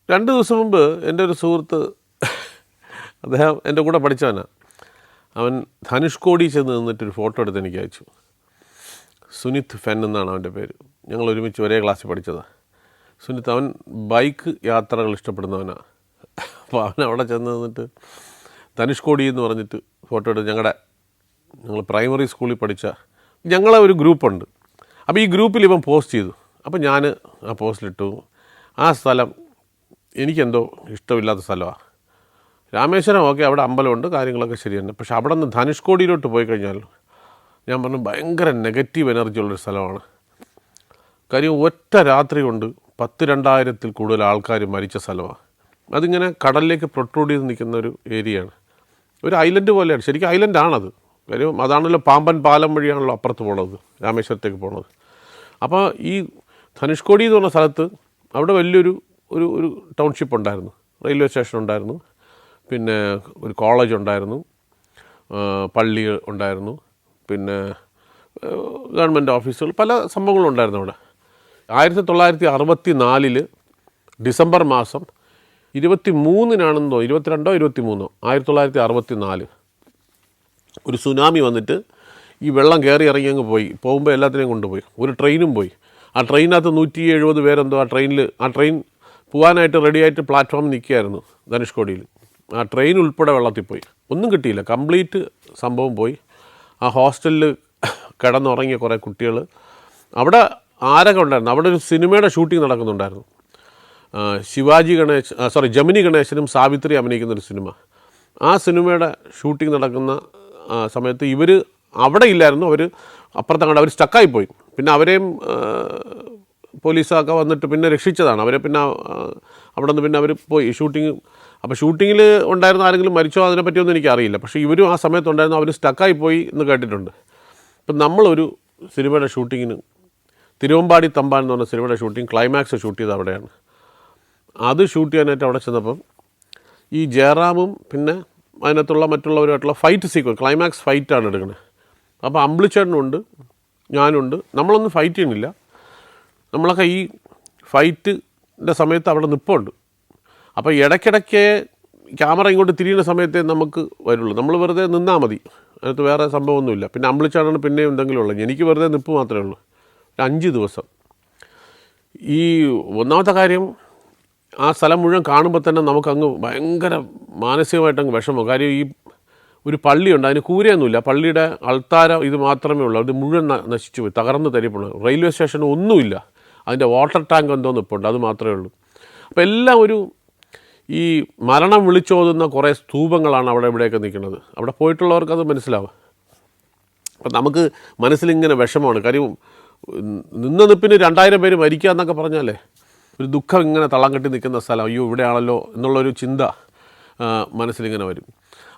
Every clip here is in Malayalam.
2 ദിവസം മുമ്പ് എൻ്റെ ഒരു സുഹൃത്ത്, അദ്ദേഹം എൻ്റെ കൂടെ പഠിച്ചവനാണ്, അവൻ ധനുഷ്കോടി ചെന്ന് നിന്നിട്ടൊരു ഫോട്ടോ എടുത്ത് എനിക്ക് അയച്ചു. സുനിത് ഫെൻ എന്നാണ് അവൻ്റെ പേര്. ഞങ്ങൾ ഒരുമിച്ച് ഒരേ ക്ലാസ്സിൽ പഠിച്ചതാണ്. സുനിത്, അവൻ ബൈക്ക് യാത്രകൾ ഇഷ്ടപ്പെടുന്നവനാണ്. അപ്പോൾ അവൻ അവിടെ ചെന്ന് നിന്നിട്ട് ധനുഷ്കോടി എന്ന് പറഞ്ഞിട്ട് ഫോട്ടോ എടുത്ത് ഞങ്ങൾ പ്രൈമറി സ്കൂളിൽ പഠിച്ച ഞങ്ങളെ ഒരു ഗ്രൂപ്പുണ്ട്. അപ്പോൾ ഈ ഗ്രൂപ്പിൽ ഇവൻ പോസ്റ്റ് ചെയ്തു. അപ്പോൾ ഞാൻ ആ പോസ്റ്റിലിട്ടു, ആ സ്ഥലം എനിക്കെന്തോ ഇഷ്ടമില്ലാത്ത സ്ഥലമാണ്. രാമേശ്വരം ഓക്കെ, അവിടെ അമ്പലമുണ്ട്, കാര്യങ്ങളൊക്കെ ശരി തന്നെ. പക്ഷെ അവിടെ നിന്ന് ധനുഷ്കോടിയിലോട്ട് പോയി കഴിഞ്ഞാൽ ഞാൻ പറഞ്ഞു ഭയങ്കര നെഗറ്റീവ് എനർജി ഉള്ളൊരു സ്ഥലമാണ്. കാര്യം ഒറ്റ രാത്രി കൊണ്ട് 10,000-2000 കൂടുതൽ ആൾക്കാർ മരിച്ച സ്ഥലമാണ്. അതിങ്ങനെ കടലിലേക്ക് പ്രൊട്രൂഡ് ചെയ്ത് നിൽക്കുന്ന ഒരു ഏരിയയാണ്. ഒരു ഐലൻഡ് പോലെയാണ്, ശരിക്കും ഐലൻഡാണത്. കാര്യം അതാണല്ലോ പാമ്പൻ പാലം വഴിയാണല്ലോ അപ്പുറത്ത് പോണത്, രാമേശ്വരത്തേക്ക് പോണത്. അപ്പോൾ ഈ ധനുഷ്കോടി എന്ന് പറഞ്ഞ സ്ഥലത്ത് അവിടെ വലിയൊരു ഒരു ടൗൺഷിപ്പ് ഉണ്ടായിരുന്നു, റെയിൽവേ സ്റ്റേഷൻ ഉണ്ടായിരുന്നു, പിന്നെ ഒരു കോളേജ് ഉണ്ടായിരുന്നു, പള്ളി ഉണ്ടായിരുന്നു, പിന്നെ ഗവൺമെൻറ് ഓഫീസുകൾ, പല സംഭവങ്ങളും ഉണ്ടായിരുന്നു അവിടെ. 1964 ഡിസംബർ മാസം 23-നാണെന്നോ 22-ഓ 23-ഓ 1964 ഒരു സുനാമി വന്നിട്ട് ഈ വെള്ളം കയറി ഇറങ്ങി അങ്ങ് പോകുമ്പോൾ എല്ലാത്തിനെയും കൊണ്ടുപോയി. ഒരു ട്രെയിനും പോയി. ആ ട്രെയിനകത്ത് 170 പേരെന്തോ ആ ട്രെയിൻ പോകാനായിട്ട് റെഡിയായിട്ട് പ്ലാറ്റ്ഫോമിൽ നിൽക്കുകയായിരുന്നു ധനുഷ്കോടിയിൽ. ആ ട്രെയിൻ ഉൾപ്പെടെ വെള്ളത്തിൽ പോയി, ഒന്നും കിട്ടിയില്ല, കംപ്ലീറ്റ് സംഭവം പോയി. ആ ഹോസ്റ്റലിൽ കിടന്നുറങ്ങിയ കുറേ കുട്ടികൾ, അവിടെ ആരൊക്കെ ഉണ്ടായിരുന്നു, അവിടെ ഒരു സിനിമയുടെ ഷൂട്ടിംഗ് നടക്കുന്നുണ്ടായിരുന്നു. ജമിനി ഗണേശനും സാവിത്രി അഭിനയിക്കുന്നൊരു സിനിമ. ആ സിനിമയുടെ ഷൂട്ടിംഗ് നടക്കുന്ന സമയത്ത് ഇവർ അവിടെ ഇല്ലായിരുന്നു, അവർ അപ്പുറത്തങ്ങാണ്ട് അവർ സ്റ്റക്കായിപ്പോയി. പിന്നെ അവരെയും പോലീസൊക്കെ വന്നിട്ട് പിന്നെ രക്ഷിച്ചതാണ് അവരെ. പിന്നെ അവിടെ നിന്ന് പിന്നെ അവർ പോയി ഷൂട്ടിങ്. അപ്പോൾ ഷൂട്ടിങ്ങിൽ ഉണ്ടായിരുന്ന ആരെങ്കിലും മരിച്ചോ അതിനെപ്പറ്റിയൊന്നും എനിക്കറിയില്ല. പക്ഷേ ഇവരും ആ സമയത്തുണ്ടായിരുന്നു, അവർ സ്റ്റക്കായിപ്പോയി എന്ന് കേട്ടിട്ടുണ്ട്. ഇപ്പം നമ്മളൊരു സിനിമയുടെ ഷൂട്ടിങ്ങിന് തിരുവമ്പാടി തമ്പാൻ എന്ന് പറഞ്ഞ സിനിമയുടെ ഷൂട്ടിങ് ക്ലൈമാക്സ് ഷൂട്ട് ചെയ്ത് അവിടെയാണ്. അത് ഷൂട്ട് ചെയ്യാനായിട്ട് അവിടെ ചെന്നപ്പം ഈ ജയറാമും പിന്നെ അതിനകത്തുള്ള മറ്റുള്ളവരുമായിട്ടുള്ള ഫൈറ്റ് സീക്വൻസ്, ക്ലൈമാക്സ് ഫൈറ്റാണ് എടുക്കുന്നത്. അപ്പോൾ അമ്പിളിച്ചേട്ടനുണ്ട്, ഞാനുണ്ട്. നമ്മളൊന്നും ഫൈറ്റ് ചെയ്യണില്ല, നമ്മളൊക്കെ ഈ ഫൈറ്റിൻ്റെ സമയത്ത് അവിടെ നിൽപ്പുണ്ട്. അപ്പോൾ ഇടയ്ക്കിടയ്ക്ക് ക്യാമറ ഇങ്ങോട്ട് തിരിയുന്ന സമയത്തേ നമുക്ക് വരുള്ളൂ. നമ്മൾ വെറുതെ നിന്നാൽ മതി, അതിനകത്ത് വേറെ സംഭവമൊന്നുമില്ല. പിന്നെ അമ്പിളിച്ചാണ് പിന്നെയും എന്തെങ്കിലും ഉള്ളത്. എനിക്ക് വെറുതെ നിൽപ്പ് മാത്രമേ ഉള്ളൂ. 5 ദിവസം. ഈ ഒന്നാമത്തെ കാര്യം, ആ സ്ഥലം മുഴുവൻ കാണുമ്പോൾ തന്നെ നമുക്കങ്ങ് ഭയങ്കര മാനസികമായിട്ടങ്ങ് വിഷമം. കാര്യം ഈ ഒരു പള്ളിയുണ്ട്, അതിന് കൂരയൊന്നുമില്ല, പള്ളിയുടെ അൾത്താര ഇത് മാത്രമേ ഉള്ളൂ. അത് മുഴുവൻ നശിച്ചു പോയി, തകർന്ന് തരിപ്പുള്ളൂ. റെയിൽവേ സ്റ്റേഷൻ ഒന്നുമില്ല, അതിൻ്റെ വാട്ടർ ടാങ്ക് എന്തോ നിൽപ്പുണ്ട്, അത് മാത്രമേ ഉള്ളൂ. അപ്പോൾ എല്ലാം ഈ മരണം വിളിച്ചോതുന്ന കുറേ സ്തൂപങ്ങളാണ് അവിടെ ഇവിടെയൊക്കെ നിൽക്കുന്നത്. അവിടെ പോയിട്ടുള്ളവർക്കത് മനസ്സിലാവുക. അപ്പം നമുക്ക് മനസ്സിലിങ്ങനെ വിഷമമാണ്. കാര്യം നിന്ന നിപ്പിന് 2000 പേര് മരിക്കുക എന്നൊക്കെ പറഞ്ഞാലേ ഒരു ദുഃഖം ഇങ്ങനെ തളം കെട്ടി നിൽക്കുന്ന സ്ഥലം, അയ്യോ ഇവിടെയാണല്ലോ എന്നുള്ളൊരു ചിന്ത മനസ്സിലിങ്ങനെ വരും.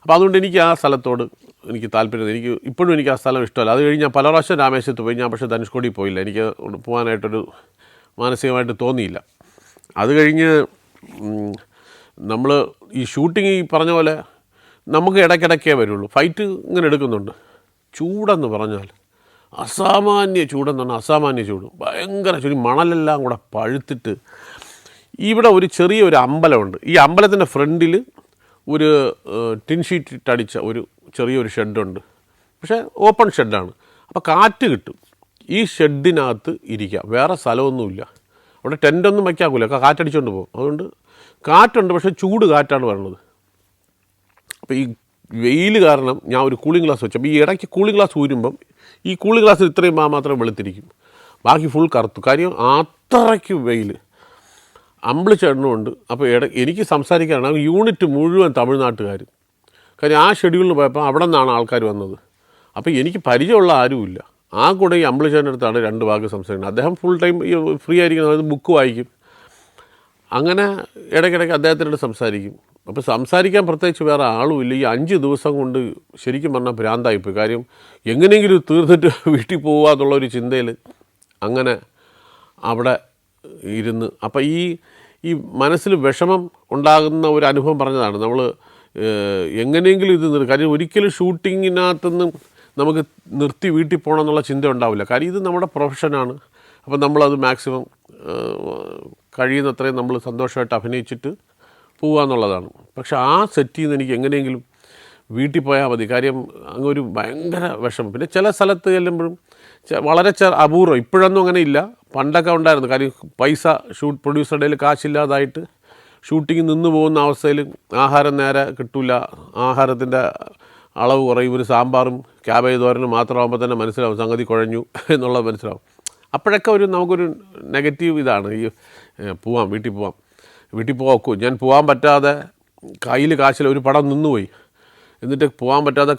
അപ്പോൾ അതുകൊണ്ട് എനിക്ക് ആ സ്ഥലത്തോട് എനിക്ക് താല്പര്യം, ഇപ്പോഴും എനിക്ക് ആ സ്ഥലം ഇഷ്ടമല്ല. അത് കഴിഞ്ഞ് ഞാൻ പല പ്രാവശ്യം രാമേശ്വരത്ത് പോയി, ഞാൻ പക്ഷേ ധനുഷ്കോടി പോയില്ല, എനിക്ക് പോകാനായിട്ടൊരു മാനസികമായിട്ട് തോന്നിയില്ല. അത് കഴിഞ്ഞ് നമ്മൾ ഈ ഷൂട്ടിങ് ഈ പറഞ്ഞ പോലെ നമുക്ക് ഇടയ്ക്കിടയ്ക്കേ വരുള്ളൂ. ഫൈറ്റ് ഇങ്ങനെ എടുക്കുന്നുണ്ട്. ചൂടെന്ന് പറഞ്ഞാൽ അസാമാന്യ ചൂടെന്ന് പറഞ്ഞാൽ അസാമാന്യ ചൂട്, ഭയങ്കര ചൂട്. മണലെല്ലാം കൂടെ പഴുത്തിട്ട് ഇവിടെ ഒരു ചെറിയൊരു അമ്പലമുണ്ട്. ഈ അമ്പലത്തിൻ്റെ ഫ്രണ്ടിൽ ഒരു ടിൻ ഷീറ്റ് ഇട്ടടിച്ച ഒരു ചെറിയൊരു ഷെഡുണ്ട്. പക്ഷേ ഓപ്പൺ ഷെഡാണ്. അപ്പോൾ കാറ്റ് കിട്ടും. ഈ ഷെഡിനകത്ത് ഇരിക്കാം, വേറെ സ്ഥലമൊന്നുമില്ല. അവിടെ ടെൻ്റൊന്നും വയ്ക്കാക്കില്ല, കാറ്റടിച്ചുകൊണ്ട് പോകും. അതുകൊണ്ട് കാറ്റുണ്ട്, പക്ഷേ ചൂട് കാറ്റാണ് വരുന്നത്. അപ്പോൾ ഈ വെയിൽ കാരണം ഞാൻ ഒരു കൂളിംഗ് ഗ്ലാസ് വെച്ചപ്പോൾ ഈ ഇടയ്ക്ക് കൂളിംഗ് ഗ്ലാസ് ഊരുമ്പം ഈ കൂളിംഗ് ഗ്ലാസ് ഇത്രയും മാത്രം വെളുത്തിരിക്കും, ബാക്കി ഫുൾ കറുത്തു. കാര്യം അത്രയ്ക്ക് വെയിൽ. അമ്പിളിച്ചേട്ടനുമുണ്ട്. അപ്പോൾ എനിക്ക് സംസാരിക്കാനാണ് യൂണിറ്റ് മുഴുവൻ തമിഴ്നാട്ടുകാർ. കാര്യം ആ ഷെഡ്യൂളിൽ പോയപ്പോൾ അവിടെ നിന്നാണ് ആൾക്കാർ വന്നത്. അപ്പോൾ എനിക്ക് പരിചയമുള്ള ആരുമില്ല. ആ കൂടെ ഈ അമ്പിളിച്ചേട്ടൻ്റെ അടുത്താണ് 2 വാക്ക് സംസാരിക്കുന്നത്. അദ്ദേഹം ഫുൾ ടൈം ഫ്രീ ആയിരിക്കുന്നത്, അതായത് ബുക്ക് വായിക്കും. അങ്ങനെ ഇടയ്ക്കിടയ്ക്ക് അദ്ദേഹത്തിനോട് സംസാരിക്കും. അപ്പോൾ സംസാരിക്കാൻ പ്രത്യേകിച്ച് വേറെ ആളുമില്ല. ഈ 5 ദിവസം കൊണ്ട് ശരിക്കും പറഞ്ഞാൽ ഭ്രാന്തായിപ്പോയി. കാര്യം എങ്ങനെയെങ്കിലും തീർന്നിട്ട് വീട്ടിൽ പോകുക എന്നുള്ളൊരു ചിന്തയിൽ അങ്ങനെ അവിടെ ഇരുന്ന്. അപ്പോൾ ഈ മനസ്സിൽ വിഷമം ഉണ്ടാകുന്ന ഒരു അനുഭവം പറഞ്ഞതാണ്. നമ്മൾ എങ്ങനെയെങ്കിലും ഇത് കാര്യം ഒരിക്കലും ഷൂട്ടിങ്ങിനകത്തുനിന്ന് നമുക്ക് നിർത്തി വീട്ടിൽ പോകണം എന്നുള്ള ചിന്ത ഉണ്ടാവില്ല. കാര്യം ഇത് നമ്മുടെ പ്രൊഫഷനാണ്. അപ്പോൾ നമ്മളത് മാക്സിമം കഴിയുന്നത്രയും നമ്മൾ സന്തോഷമായിട്ട് അഭിനയിച്ചിട്ട് പോവുക എന്നുള്ളതാണ്. പക്ഷെ ആ സെറ്റിൽ നിന്ന് എനിക്ക് എങ്ങനെയെങ്കിലും വീട്ടിൽ പോയാൽ മതി. കാര്യം അങ്ങ് ഒരു ഭയങ്കര വിഷമം. പിന്നെ ചില സ്ഥലത്ത് ചെല്ലുമ്പോഴും വളരെ അപൂർവം, ഇപ്പോഴൊന്നും അങ്ങനെ ഇല്ല, പണ്ടൊക്കെ ഉണ്ടായിരുന്നു. കാര്യം പൈസ പ്രൊഡ്യൂസറുടെ കയ്യിൽ കാശില്ലാതായിട്ട് ഷൂട്ടിങ് നിന്ന് പോകുന്ന അവസ്ഥയിൽ ആഹാരം നേരെ കിട്ടില്ല, ആഹാരത്തിൻ്റെ അളവ് കുറയും, ഒരു സാമ്പാറും ക്യാബേജ് തോരനും മാത്രമാകുമ്പോൾ തന്നെ മനസ്സിലാവും സംഗതി കുഴഞ്ഞു എന്നുള്ളത് മനസ്സിലാവും. അപ്പോഴൊക്കെ നമുക്കൊരു നെഗറ്റീവ് ഇതാണ് ഈ വീട്ടിൽ പോകാം. ഞാൻ പോകാൻ പറ്റാതെ കയ്യിൽ കാശില്ല, ഒരു പടം നിന്നുപോയി, എന്നിട്ട് പോകാൻ പറ്റാതെ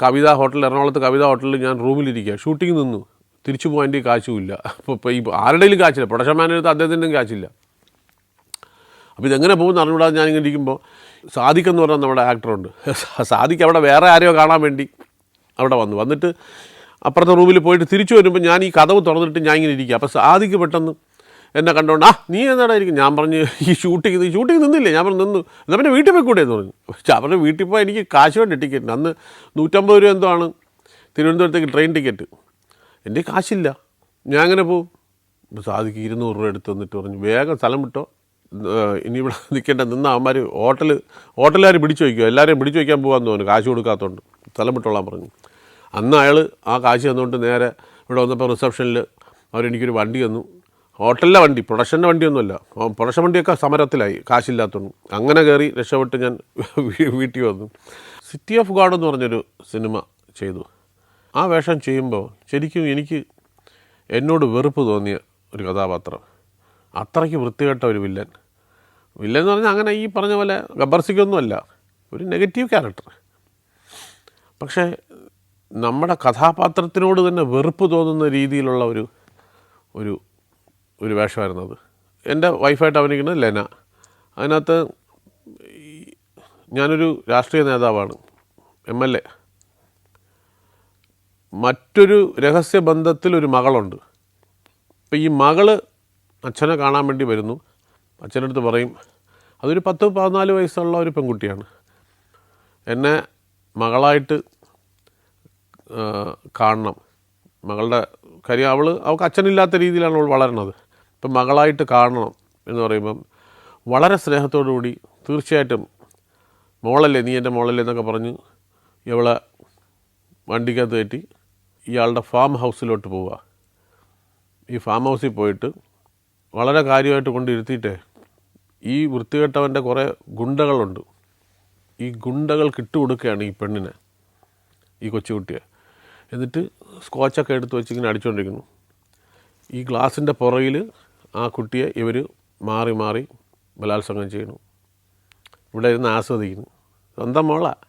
എറണാകുളത്ത് കവിത ഹോട്ടലിൽ ഞാൻ റൂമിലിരിക്കുക, ഷൂട്ടിങ് നിന്നു, തിരിച്ചു പോകാൻ എൻ്റെ കാശുമില്ല. അപ്പോൾ ഈ ആരുടെയും കാശില്ല, പ്രൊഡക്ഷൻ മാനേജർ അദ്ദേഹത്തിൻ്റെയും കാശില്ല. അപ്പോൾ ഇതെങ്ങനെ പോകുമെന്ന് അറിഞ്ഞുകൂടാതെ ഞാനിങ്ങനെ ഇരിക്കുമ്പോൾ സാദിഖെന്ന് പറഞ്ഞാൽ നമ്മുടെ ആക്ടറുണ്ട്. സാദിഖ് അവിടെ വേറെ ആരെയോ കാണാൻ വേണ്ടി അവിടെ വന്നിട്ട് അപ്പുറത്തെ റൂമിൽ പോയിട്ട് തിരിച്ചു വരുമ്പോൾ ഞാൻ ഈ കതവ് തുറന്നിട്ട് ഞാൻ ഇങ്ങനെ ഇരിക്കുക. അപ്പോൾ സാദിഖ് പെട്ടെന്ന് എന്നെ കണ്ടുകൊണ്ട് നീ എന്താടാ ഇരിക്കും? ഞാൻ പറഞ്ഞു ഈ ഷൂട്ടിങ് നിന്നില്ലേ? ഞാൻ പറഞ്ഞു നിന്നു. എന്നാൽ പിന്നെ വീട്ടിൽ പോയിക്കൂടെ എന്ന് പറഞ്ഞു. പക്ഷേ അവരുടെ വീട്ടിൽ പോയി എനിക്ക് കാശ് വേണ്ട ടിക്കറ്റിന്. അന്ന് 150 രൂപ എന്തോ ആണ് തിരുവനന്തപുരത്തേക്ക് ട്രെയിൻ ടിക്കറ്റ്. എൻ്റെ കാശില്ല, ഞാൻ അങ്ങനെ പോവും. അപ്പോൾ സാദിഖ് 200 രൂപ എടുത്ത് വന്നിട്ട് പറഞ്ഞു വേഗം സ്ഥലം വിട്ടോ, ഇനി ഇവിടെ നിൽക്കേണ്ട. നിന്ന അവന്മാർ ഹോട്ടലുകാർ പിടിച്ചു വയ്ക്കുമോ, എല്ലാവരെയും പിടിച്ചു വയ്ക്കാൻ പോകാമെന്ന് തോന്നുന്നു, കാശ് കൊടുക്കാത്തതുകൊണ്ട്. സ്ഥലം വിട്ടോളാൻ പറഞ്ഞു. അന്ന് അയാൾ ആ കാശ് തന്നുകൊണ്ട് നേരെ ഇവിടെ വന്നപ്പോൾ റിസപ്ഷനിൽ അവരെനിക്കൊരു വണ്ടി തന്നു. ഹോട്ടലിലെ വണ്ടി, പ്രൊഡക്ഷൻ്റെ വണ്ടിയൊന്നുമല്ല. പ്രൊഡക്ഷൻ വണ്ടിയൊക്കെ സമരത്തിലായി കാശില്ലാത്തതുകൊണ്ട്. അങ്ങനെ കയറി രക്ഷപ്പെട്ട് ഞാൻ വീട്ടിൽ വന്നു. സിറ്റി ഓഫ് ഗോഡ് എന്ന് പറഞ്ഞൊരു സിനിമ ചെയ്തു. ആ വേഷം ചെയ്യുമ്പോൾ ശരിക്കും എനിക്ക് എന്നോട് വെറുപ്പ് തോന്നിയ ഒരു കഥാപാത്രം. അത്രയ്ക്ക് വൃത്തികെട്ട ഒരു വില്ലൻ എന്ന് പറഞ്ഞാൽ അങ്ങനെ ഈ പറഞ്ഞ പോലെ ഗബ്ബർ സിംഗൊന്നുമല്ല, ഒരു നെഗറ്റീവ് ക്യാരക്ടർ. പക്ഷേ നമ്മുടെ കഥാപാത്രത്തിനോട് തന്നെ വെറുപ്പ് തോന്നുന്ന രീതിയിലുള്ള ഒരു വേഷമായിരുന്നത്. എൻ്റെ വൈഫായിട്ട് അഭിനയിക്കുന്നത് ലെന. അതിനകത്ത് ഞാനൊരു രാഷ്ട്രീയ നേതാവാണ്, MLA. മറ്റൊരു രഹസ്യബന്ധത്തിൽ ഒരു മകളുണ്ട്. അപ്പോൾ ഈ മകള് അച്ഛനെ കാണാൻ വേണ്ടി വരുന്നു. അച്ഛൻ്റെ അടുത്ത് പറയും, അതൊരു 10-14 വയസ്സുള്ള ഒരു പെൺകുട്ടിയാണ്, എന്നെ മകളായിട്ട് കാണണം. മകളുടെ കാര്യം അവൾക്ക് അച്ഛനില്ലാത്ത രീതിയിലാണ് അവൾ വളരണത്. ഇപ്പം മകളായിട്ട് കാണണം എന്ന് പറയുമ്പം വളരെ സ്നേഹത്തോടു കൂടി തീർച്ചയായിട്ടും മോളല്ലേ, നീ എൻ്റെ മോളല്ലേ എന്നൊക്കെ പറഞ്ഞ് ഇവളെ വണ്ടിക്കകത്ത് കയറ്റി ഇയാളുടെ ഫാം ഹൗസിലോട്ട് പോവുക. ഈ ഫാം ഹൗസിൽ പോയിട്ട് വളരെ കാര്യമായിട്ട് കൊണ്ടിരുത്തിയിട്ടേ ഈ വൃത്തികെട്ടവൻ്റെ കുറേ ഗുണ്ടകളുണ്ട്, ഈ ഗുണ്ടകൾക്ക് ഇട്ടുകൊടുക്കുകയാണ് ഈ പെണ്ണിനെ, ഈ കൊച്ചുകുട്ടിയെ. എന്നിട്ട് സ്കോച്ചൊക്കെ എടുത്ത് വെച്ച് ഇങ്ങനെ അടിച്ചുകൊണ്ടിരിക്കുന്നു. ഈ ഗ്ലാസിൻ്റെ പുറകിൽ ആ കുട്ടിയെ ഇവർ മാറി മാറി ബലാത്സംഗം ചെയ്യുന്നു. ഇവിടെ ഇരുന്ന് ആസ്വദിക്കുന്നു. സ്വന്തം മോളാണ്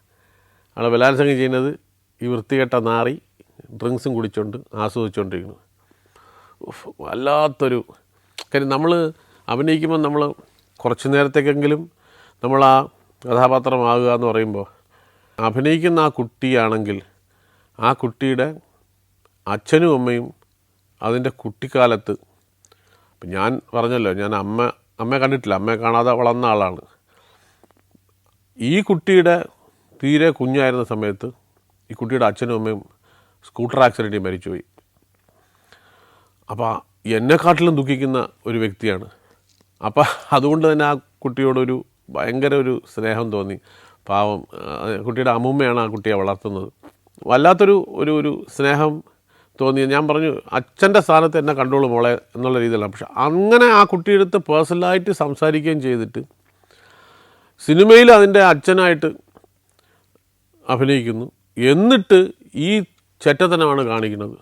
അവളെ ബലാത്സംഗം ചെയ്യുന്നത്. ഈ വൃത്തികെട്ട നാറി ഡ്രിങ്ക്സും കുടിച്ചുകൊണ്ട് ആസ്വദിച്ചുകൊണ്ടിരിക്കുന്നു. വല്ലാത്തൊരു കാര്യം. നമ്മൾ അഭിനയിക്കുമ്പോൾ നമ്മൾ കുറച്ച് നേരത്തേക്കെങ്കിലും നമ്മൾ ആ കഥാപാത്രമാകുക എന്ന് പറയുമ്പോൾ, അഭിനയിക്കുന്ന ആ കുട്ടിയാണെങ്കിൽ ആ കുട്ടിയുടെ അച്ഛനും അമ്മയും അതിൻ്റെ കുട്ടിക്കാലത്ത്, ഇപ്പം ഞാൻ പറഞ്ഞല്ലോ, ഞാൻ അമ്മയെ കണ്ടിട്ടില്ല, അമ്മയെ കാണാതെ വളർന്ന ആളാണ്. ഈ കുട്ടിയുടെ തീരെ കുഞ്ഞായിരുന്ന സമയത്ത് ഈ കുട്ടിയുടെ അച്ഛനും അമ്മയും സ്കൂട്ടർ ആക്സിഡൻറ്റിൽ മരിച്ചുപോയി. അപ്പോൾ എന്നെക്കാട്ടിലും ദുഃഖിക്കുന്ന ഒരു വ്യക്തിയാണ്. അപ്പോൾ അതുകൊണ്ട് തന്നെ ആ കുട്ടിയോടൊരു ഭയങ്കര ഒരു സ്നേഹം തോന്നി. പാവം കുട്ടിയുടെ അമ്മൂമ്മയാണ് ആ കുട്ടിയെ വളർത്തുന്നത്. വല്ലാത്തൊരു ഒരു സ്നേഹം തോന്നി. ഞാൻ പറഞ്ഞു, അച്ഛൻ്റെ സ്ഥാനത്ത് എന്നെ കണ്ടോളൂ മോളെ എന്നുള്ള രീതിയിലാണ്. പക്ഷെ അങ്ങനെ ആ കുട്ടിയുടെ അടുത്ത് പേഴ്സണലായിട്ട് സംസാരിക്കുകയും ചെയ്തിട്ട് സിനിമയിൽ അതിൻ്റെ അച്ഛനായിട്ട് അഭിനയിക്കുന്നു. എന്നിട്ട് ഈ ചെറ്റത്തനമാണ് കാണിക്കുന്നത്.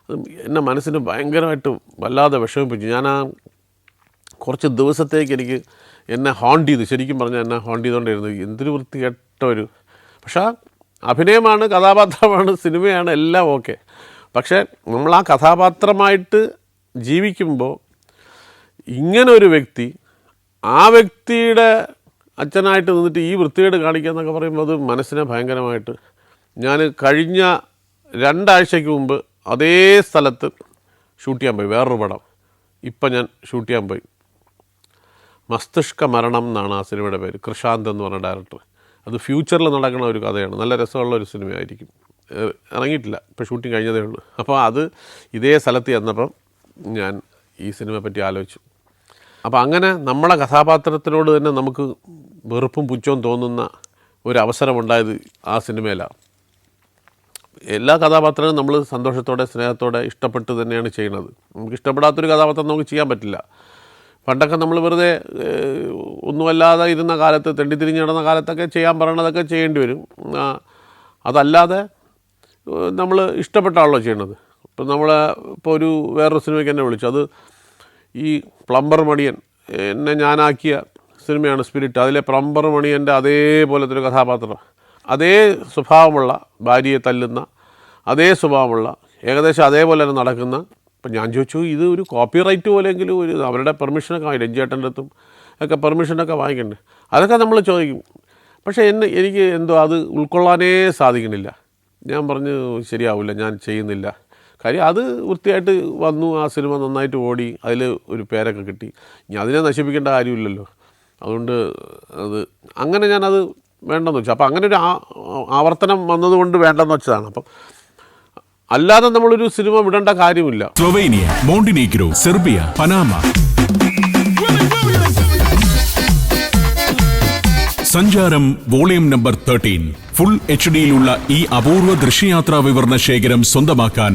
അത് എൻ്റെ മനസ്സിന് ഭയങ്കരമായിട്ട് വല്ലാതെ വിഷമിപ്പിച്ചു. ഞാൻ ആ കുറച്ച് ദിവസത്തേക്ക് എനിക്ക് എന്നെ ഹോണ്ട് ചെയ്തു, ശരിക്കും പറഞ്ഞാൽ എന്നെ ഹോണ്ട് ചെയ്തുകൊണ്ടിരുന്നത്. എന്തൊരു വൃത്തികെട്ട ഒരു, പക്ഷേ അഭിനയമാണ്, കഥാപാത്രമാണ്, സിനിമയാണ്, എല്ലാം ഓക്കെ. പക്ഷേ നമ്മൾ ആ കഥാപാത്രമായിട്ട് ജീവിക്കുമ്പോൾ ഇങ്ങനെ ഒരു വ്യക്തി, ആ വ്യക്തിയുടെ അച്ഛനായിട്ട് നിന്നിട്ട് ഈ വൃത്തികേട് കാണിക്കുക എന്നൊക്കെ പറയുമ്പോൾ അത് മനസ്സിനെ ഭയങ്കരമായിട്ട്. ഞാൻ കഴിഞ്ഞ 2 ആഴ്ചയ്ക്ക് മുമ്പ് അതേ സ്ഥലത്ത് ഷൂട്ട് ചെയ്യാൻ പോയി, വേറൊരു പടം. ഇപ്പം ഞാൻ ഷൂട്ട് ചെയ്യാൻ പോയി. മസ്തിഷ്ക മരണം എന്നാണ് ആ സിനിമയുടെ പേര്. കൃഷാന്ത് എന്ന് പറഞ്ഞ ഡയറക്ടർ. അത് ഫ്യൂച്ചറിൽ നടക്കുന്ന ഒരു കഥയാണ്. നല്ല രസമുള്ള ഒരു സിനിമയായിരിക്കും. ഇറങ്ങിയിട്ടില്ല, ഇപ്പോൾ ഷൂട്ടിങ് കഴിഞ്ഞതേ ഉള്ളൂ. അപ്പോൾ ഇതേ സ്ഥലത്ത് ചെന്നപ്പം ഞാൻ ഈ സിനിമയെ പറ്റി ആലോചിച്ചു. അപ്പോൾ അങ്ങനെ നമ്മളെ കഥാപാത്രത്തിനോട് തന്നെ നമുക്ക് വെറുപ്പും പുച്ഛവും തോന്നുന്ന ഒരു അവസരമുണ്ടായത് ആ സിനിമയിലാണ്. എല്ലാ കഥാപാത്രങ്ങളും നമ്മൾ സന്തോഷത്തോടെ സ്നേഹത്തോടെ ഇഷ്ടപ്പെട്ട് തന്നെയാണ് ചെയ്യുന്നത്. നമുക്ക് ഇഷ്ടപ്പെടാത്തൊരു കഥാപാത്രം നമുക്ക് ചെയ്യാൻ പറ്റില്ല. പണ്ടൊക്കെ നമ്മൾ വെറുതെ ഒന്നുമല്ലാതെ ഇരുന്ന കാലത്ത്, തെണ്ടിത്തിരിഞ്ഞ് നടന്ന കാലത്തൊക്കെ ചെയ്യാൻ പറയണതൊക്കെ ചെയ്യേണ്ടി വരും. അതല്ലാതെ നമ്മൾ ഇഷ്ടപ്പെട്ടാണല്ലോ ചെയ്യണത്. ഇപ്പം ഇപ്പോൾ ഒരു വേറൊരു സിനിമയ്ക്ക് എന്നെ വിളിച്ചു. അത് ഈ പ്ലംബർ മണിയൻ എന്നെ ഞാനാക്കിയ സിനിമയാണ് സ്പിരിറ്റ്. അതിലെ പ്ലംബർ മണിയൻ്റെ അതേപോലത്തെ ഒരു കഥാപാത്രം, അതേ സ്വഭാവമുള്ള, ഭാര്യയെ തല്ലുന്ന അതേ സ്വഭാവമുള്ള, ഏകദേശം അതേപോലെ തന്നെ നടക്കുന്ന. അപ്പം ഞാൻ ചോദിച്ചു, ഇത് ഒരു കോപ്പി റൈറ്റ് പോലെയെങ്കിലും ഒരു അവരുടെ പെർമിഷനൊക്കെ രഞ്ജേട്ടൻ്റെ അടുത്തും ഒക്കെ പെർമിഷനൊക്കെ വാങ്ങിക്കണ്ടേ? അതൊക്കെ നമ്മൾ ചോദിക്കും. പക്ഷേ എനിക്ക് എന്തോ അത് ഉൾക്കൊള്ളാനേ സാധിക്കണില്ല. ഞാൻ പറഞ്ഞു ശരിയാവില്ല, ഞാൻ ചെയ്യുന്നില്ല. കാര്യം അത് വൃത്തിയായിട്ട് വന്നു, ആ സിനിമ നന്നായിട്ട് ഓടി, അതിൽ ഒരു പേരൊക്കെ കിട്ടി. ഇനി അതിനെ നശിപ്പിക്കേണ്ട കാര്യമില്ലല്ലോ. അതുകൊണ്ട് അങ്ങനെ ഞാനത് വേണ്ടെന്ന് വെച്ചു. അപ്പോൾ അങ്ങനെ ഒരു ആവർത്തനം വന്നതുകൊണ്ട് വേണ്ടെന്ന് വെച്ചതാണ്. അപ്പം അല്ലാതെ നമ്മളൊരു സിനിമ വിടേണ്ട കാര്യമില്ല. Slovenia, Montenegro, Serbia, Panama. സഞ്ചാരം വോളിയം നമ്പർ 13 ഫുൾ HD-യിലുള്ള ഈ അപൂർവ ദൃശ്യയാത്രാ വിവരണ ശേഖരം സ്വന്തമാക്കാൻ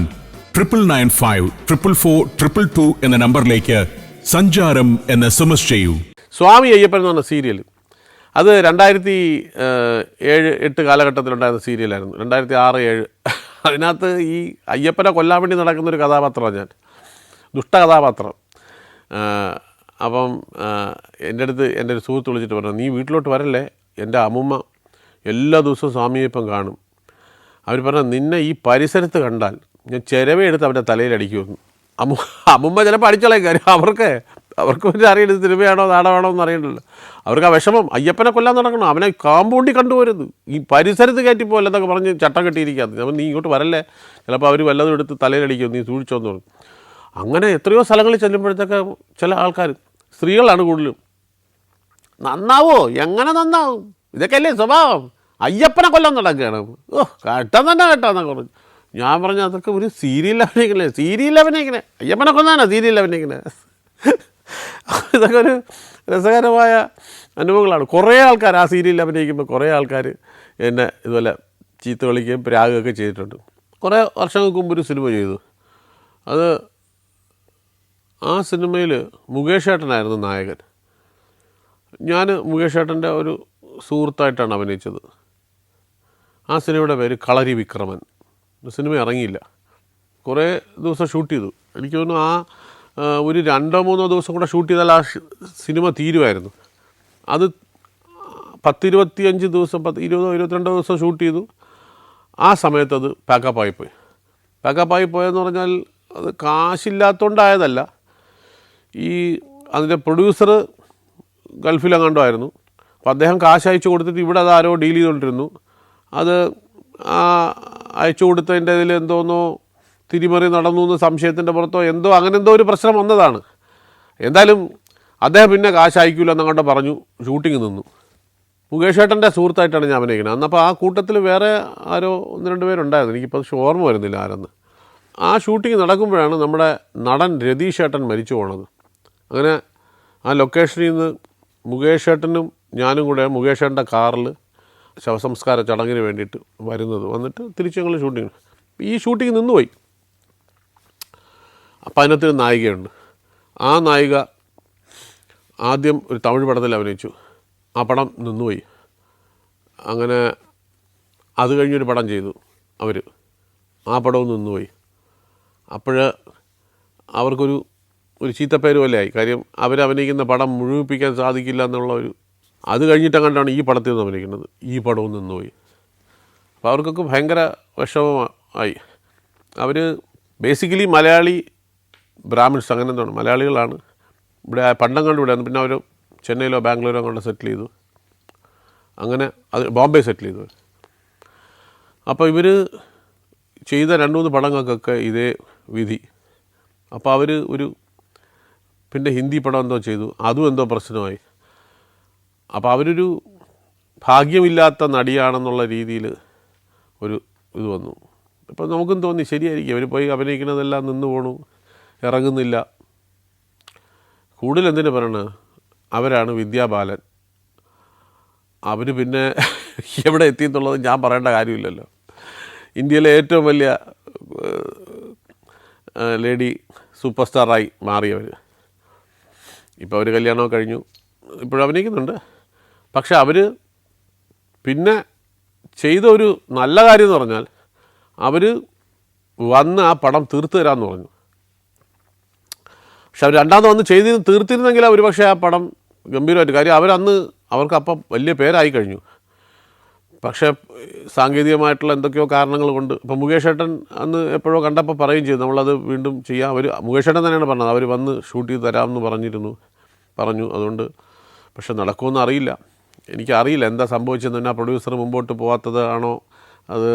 9995442222 എന്ന നമ്പറിലേക്ക് സഞ്ചാരം എന്ന് SMS ചെയ്യൂ. സ്വാമി അയ്യപ്പൻ എന്ന് പറഞ്ഞ സീരിയൽ, അത് 2007-8 കാലഘട്ടത്തിലുണ്ടായിരുന്ന സീരിയലായിരുന്നു. 2006-7. അതിനകത്ത് ഈ അയ്യപ്പനെ കൊല്ലാൻ വേണ്ടി നടക്കുന്നൊരു കഥാപാത്രമാണ് ഞാൻ, ദുഷ്ട കഥാപാത്രം. അപ്പം എൻ്റെ അടുത്ത് എൻ്റെ ഒരു സുഹൃത്ത് വിളിച്ചിട്ട് പറഞ്ഞു, നീ വീട്ടിലോട്ട് വരല്ലേ, എൻ്റെ അമ്മുമ്മ എല്ലാ ദിവസവും സ്വാമി അയ്യപ്പൻ കാണും. അവർ പറഞ്ഞു, നിന്നെ ഈ പരിസരത്ത് കണ്ടാൽ ഞാൻ ചിരവയെടുത്ത് അവൻ്റെ തലയിൽ അടിക്കുമെന്ന്. അമ്മുമ്മ ചിലപ്പോൾ അടിച്ചോളാം. കാര്യം അവർക്ക് ഒരു അറിയില്ല സിനിമയാണോ നാടകമാണോ എന്ന് അറിയണ്ടല്ലോ. അവർക്ക് ആ വിഷമം, അയ്യപ്പനെ കൊല്ലാൻ നടക്കണം, അവനെ കാമ്പൗണ്ടി കണ്ടുപോരുത്, ഈ പരിസരത്ത് കയറ്റിപ്പോലെ എന്നൊക്കെ പറഞ്ഞ് ചട്ടം കെട്ടിയിരിക്കാതെ. അപ്പം നീ ഇങ്ങോട്ട് വരല്ലേ, ചിലപ്പോൾ അവർ വല്ലതും എടുത്ത് തലയിലടിക്കും, നീ സൂക്ഷിച്ചോന്ന് പറഞ്ഞു. അങ്ങനെ എത്രയോ സ്ഥലങ്ങളിൽ ചെല്ലുമ്പോഴത്തേക്ക് ചില ആൾക്കാർ, സ്ത്രീകളാണ് കൂടുതലും, നന്നാവോ, എങ്ങനെ നന്നാവും, ഇതൊക്കെ അല്ലേ സ്വഭാവം, അയ്യപ്പനെ കൊല്ലാൻ നടക്കുകയാണ്, ഓ കേട്ടാൻ തന്നെ കേട്ടാന്നൊക്കെ പറഞ്ഞു. ഞാൻ പറഞ്ഞു, അതൊക്കെ ഒരു സീരിയൽ അഭിനയിക്കണേ, അയ്യപ്പനെ കൊന്നാണോ സീരിയൽ അഭിനയിക്കണേ? ഇതൊക്കെ ഒരു രസകരമായ അനുഭവങ്ങളാണ്. കുറേ ആൾക്കാർ ആ സീരിയലിൽ അഭിനയിക്കുമ്പോൾ കുറേ ആൾക്കാർ എന്നെ ഇതുപോലെ ചീത്ത വിളിക്കുകയും പ്രാകുകയൊക്കെ ചെയ്തിട്ടുണ്ട്. കുറേ വർഷങ്ങൾക്ക് മുമ്പ് ഒരു സിനിമ ചെയ്തു. ആ സിനിമയിൽ മുകേഷ് ഏട്ടനായിരുന്നു നായകൻ. ഞാൻ മുകേഷ് ഏട്ടൻ്റെ ഒരു സുഹൃത്തായിട്ടാണ് അഭിനയിച്ചത്. ആ സിനിമയുടെ പേര് കളരി വിക്രമൻ. സിനിമ ഇറങ്ങിയില്ല, കുറേ ദിവസം ഷൂട്ട് ചെയ്തു. എനിക്ക് തോന്നുന്നു ഒരു 2-3 ദിവസം കൂടെ ഷൂട്ട് ചെയ്താൽ ആ സിനിമ തീരുമായിരുന്നു. അത് 10-25 ദിവസം, 20-22 ദിവസം ഷൂട്ട് ചെയ്തു. ആ സമയത്ത് അത് പാക്കപ്പായിപ്പോയി. പാക്കപ്പായി പോയെന്ന് പറഞ്ഞാൽ അത് കാശില്ലാത്തതുകൊണ്ടായതല്ല, അതിൻ്റെ പ്രൊഡ്യൂസർ ഗൾഫിലെങ്ങാണ്ടോ ആയിരുന്നു. അപ്പോൾ അദ്ദേഹം കാശ് അയച്ചു കൊടുത്തിട്ട് ഇവിടെ അത് ആരോ ഡീൽ ചെയ്തുകൊണ്ടിരുന്നു. അത് അയച്ചു കൊടുത്തതിൻ്റെ ഇതിൽ എന്തോന്നോ തിരിമറി നടന്നു എന്ന് സംശയത്തിൻ്റെ പുറത്തോ അങ്ങനെ എന്തോ ഒരു പ്രശ്നം വന്നതാണ്. എന്തായാലും അദ്ദേഹം പിന്നെ കാശ് അയക്കില്ല എന്നങ്ങോട്ട് പറഞ്ഞു, ഷൂട്ടിങ് നിന്നു. മുകേഷ് ഏട്ടൻ്റെ സുഹൃത്തായിട്ടാണ് ഞാൻ അഭിനയിക്കുന്നത്. അന്നപ്പോൾ ആ കൂട്ടത്തിൽ വേറെ ആരോ 1-2 പേരുണ്ടായിരുന്നു, എനിക്കിപ്പോൾ ഓർമ്മ വരുന്നില്ല ആരെന്ന്. ആ ഷൂട്ടിങ് നടക്കുമ്പോഴാണ് നമ്മുടെ നടൻ രതീഷ് ഏട്ടൻ മരിച്ചു പോണത്. അങ്ങനെ ആ ലൊക്കേഷനിൽ നിന്ന് മുകേഷ് ഏട്ടനും ഞാനും കൂടെ മുകേഷ് ഏട്ടൻ്റെ കാറിൽ ശവസംസ്കാര ചടങ്ങിന് വേണ്ടിയിട്ട് വന്നിട്ട് തിരിച്ച് ഞങ്ങൾ ഈ ഷൂട്ടിങ് നിന്നുപോയി. അപ്പം അതിനകത്തൊരു നായികയുണ്ട്. ആ നായിക ആദ്യം ഒരു തമിഴ് പടത്തിൽ അഭിനയിച്ചു, ആ പടം നിന്നുപോയി. അങ്ങനെ അത് കഴിഞ്ഞൊരു പടം ചെയ്തു അവർ, ആ പടവും നിന്നുപോയി. അപ്പോൾ അവർക്കൊരു ചീത്തപ്പേര് പോലെയായി. കാര്യം അവരഭിനയിക്കുന്ന പടം മുഴുവിപ്പിക്കാൻ സാധിക്കില്ല എന്നുള്ള അത് കഴിഞ്ഞിട്ടങ്ങാണ്ടാണ് ഈ പടത്തിൽ നിന്ന് അഭിനയിക്കുന്നത്, ഈ പടവും നിന്നുപോയി. അപ്പോൾ അവർക്കൊക്കെ ഭയങ്കര വിഷമമായി. അവർ ബേസിക്കലി മലയാളി ബ്രാഹ്മിൻസ് അങ്ങനെ എന്താണ്, മലയാളികളാണ്. ഇവിടെ പണ്ടങ്ങാണ്ട് ഇവിടെയാണ്, പിന്നെ അവർ ചെന്നൈയിലോ ബാംഗ്ലൂരോ കൊണ്ട് സെറ്റിൽ ചെയ്തു. അങ്ങനെ അത് ബോംബെ സെറ്റിൽ ചെയ്തു. അപ്പോൾ ഇവർ ചെയ്ത 2-3 പടങ്ങൾക്കൊക്കെ ഇതേ വിധി. അപ്പോൾ അവർ പിന്നെ ഹിന്ദി പടം എന്തോ ചെയ്തു, അതും എന്തോ പ്രശ്നമായി. അപ്പോൾ അവരൊരു ഭാഗ്യമില്ലാത്ത നടിയാണെന്നുള്ള രീതിയിൽ ഇത് വന്നു. അപ്പോൾ നമുക്കും തോന്നി ശരിയായിരിക്കും, അവർ പോയി അഭിനയിക്കുന്നതെല്ലാം നിന്ന് പോണു, ഇറങ്ങുന്നില്ല. കൂടുതൽ എന്തിനു പറയണത്, അവരാണ് വിദ്യാബാലൻ. അവർ പിന്നെ എവിടെ എത്തിയെന്നുള്ളത് ഞാൻ പറയേണ്ട കാര്യമില്ലല്ലോ. ഇന്ത്യയിലെ ഏറ്റവും വലിയ ലേഡി സൂപ്പർ സ്റ്റാറായി മാറിയവർ. ഇപ്പോൾ അവർ കല്യാണമൊക്കെ കഴിഞ്ഞു, ഇപ്പോഴും അഭിനയിക്കുന്നുണ്ട്. പക്ഷെ അവർ പിന്നെ ചെയ്ത ഒരു നല്ല കാര്യം എന്ന് പറഞ്ഞാൽ അവർ വന്ന് ആ പടം തീർത്തു തരാമെന്ന് പറഞ്ഞു. പക്ഷെ അവർ രണ്ടാമത് വന്ന് തീർത്തിരുന്നെങ്കിൽ അവർ പക്ഷേ ആ പടം ഗംഭീരമായിട്ട്, കാര്യം അവർക്കപ്പം വലിയ പേരായി കഴിഞ്ഞു. പക്ഷേ സാങ്കേതികമായിട്ടുള്ള എന്തൊക്കെയോ കാരണങ്ങൾ കൊണ്ട് ഇപ്പം മുകേഷ് ഏട്ടൻ അന്ന് എപ്പോഴോ കണ്ടപ്പോൾ പറയുകയും ചെയ്തു നമ്മളത് വീണ്ടും ചെയ്യാം. മുകേഷ് ഏട്ടൻ തന്നെയാണ് പറഞ്ഞത്, അവർ വന്ന് ഷൂട്ട് ചെയ്ത് തരാമെന്ന് പറഞ്ഞു. അതുകൊണ്ട് പക്ഷെ നടക്കുമെന്ന് അറിയില്ല, എനിക്കറിയില്ല എന്താ സംഭവിച്ചതെന്ന്. പിന്നെ ആ പ്രൊഡ്യൂസർ മുമ്പോട്ട് പോകാത്തത് ആണോ, അത്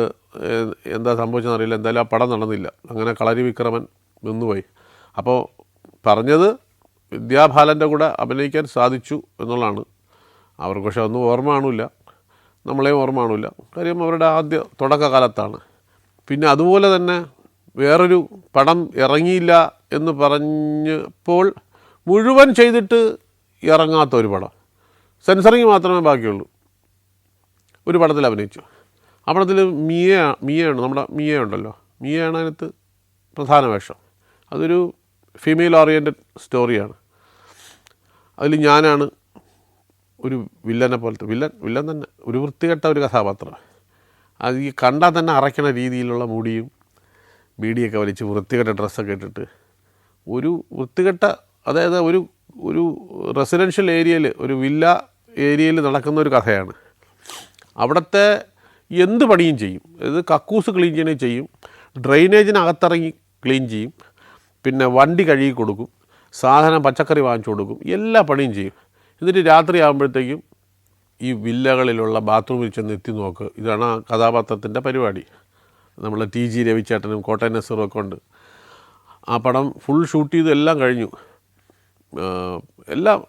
എന്താ സംഭവിച്ചതെന്ന് അറിയില്ല. എന്തായാലും ആ പടം നടന്നില്ല. അങ്ങനെ കളരി വിക്രമൻ നിന്നുപോയി. അപ്പോൾ പറഞ്ഞത് വിദ്യാബാലൻ്റെ കൂടെ അഭിനയിക്കാൻ സാധിച്ചു എന്നുള്ളതാണ്. അവർക്ക് പക്ഷേ ഒന്നും ഓർമ്മ കാണില്ല, നമ്മളെയും ഓർമ്മ കാണില്ല. കാര്യം അവരുടെ ആദ്യ തുടക്കകാലത്താണ്. പിന്നെ അതുപോലെ തന്നെ വേറൊരു പടം ഇറങ്ങിയില്ല എന്ന് പറഞ്ഞപ്പോൾ മുഴുവൻ ചെയ്തിട്ട് ഇറങ്ങാത്ത ഒരു പടം, സെൻസറിങ് മാത്രമേ ബാക്കിയുള്ളൂ, ഒരു പടത്തിൽ അഭിനയിച്ചു. ആ പടത്തിൽ മിയയാണ്, നമ്മുടെ മിയ ഉണ്ടല്ലോ, മിയയാണ് അതിനകത്ത് പ്രധാന വേഷം. അതൊരു ഫീമെയിൽ ഓറിയൻറ്റഡ് സ്റ്റോറിയാണ്. അതിൽ ഞാനാണ് ഒരു വില്ലനെ പോലത്തെ വില്ലൻ തന്നെ, ഒരു വൃത്തികെട്ട ഒരു കഥാപാത്രം. അത് ഈ കണ്ടാൽ തന്നെ അറയ്ക്കണ രീതിയിലുള്ള മുടിയും ബീഡിയൊക്കെ വലിച്ച് വൃത്തികെട്ട ഡ്രസ്സൊക്കെ ഇട്ടിട്ട് ഒരു വൃത്തികെട്ട, അതായത് ഒരു റെസിഡൻഷ്യൽ ഏരിയയിൽ, ഒരു വില്ല ഏരിയയിൽ നടക്കുന്ന ഒരു കഥയാണ്. അവിടുത്തെ എന്ത് പണിയും ചെയ്യും. ഇത് കക്കൂസ് ക്ലീൻ ചെയ്യണേ ചെയ്യും, ഡ്രെയിനേജിനകത്തിറങ്ങി ക്ലീൻ ചെയ്യും, പിന്നെ വണ്ടി കഴുകി കൊടുക്കും, സാധനം പച്ചക്കറി വാങ്ങിച്ചു കൊടുക്കും, എല്ലാ പണിയും ചെയ്യും. എന്നിട്ട് രാത്രി ആകുമ്പോഴത്തേക്കും ഈ വില്ലകളിലുള്ള ബാത്റൂമിൽ ചെന്ന് എത്തി നോക്ക്. ഇതാണ് ആ കഥാപാത്രത്തിൻ്റെ പരിപാടി. നമ്മൾ TG രവിച്ചേട്ടനും കോട്ടയം നസീറും ഒക്കെ ഉണ്ട്. ആ പടം ഫുൾ ഷൂട്ട് ചെയ്ത് എല്ലാം കഴിഞ്ഞു, എല്ലാം